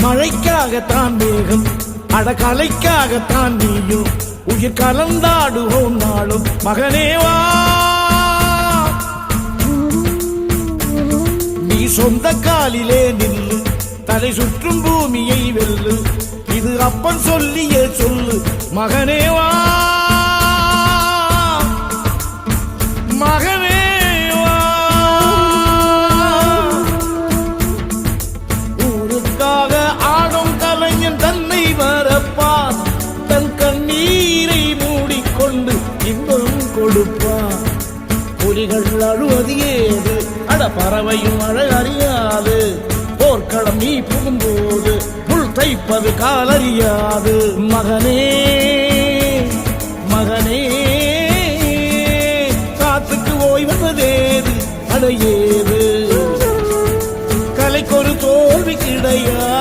மழைக்காகத்தான் மேகம், அடகலைக்காகத்தான் நீயும், உயிர் கலந்தாடுவோம் நாளும் மகனேவா. நீ சொந்த காலிலே நில்லு, தலை சுற்றும் பூமியை வெல்லு, இது அப்பன் சொல்லியே சொல்லு மகனேவா. மகனேவா, ஊருக்காக ஆடும் கலைஞன் தன்னை வரப்பான், தன் கண்ணீரை மூடிக்கொண்டு இன்பம் கொடுப்பான். புலிகள் அழுவது ஏது, அட பறவையும் அழகறியாது, போர்க்களம் நீ புகும்போது புல் தைப்பது காலறியாது. மகனே மகனே, காத்துக்கு ஓய்வதேது அடையேது, கலைக்கொரு தோல்வி கிடையாது.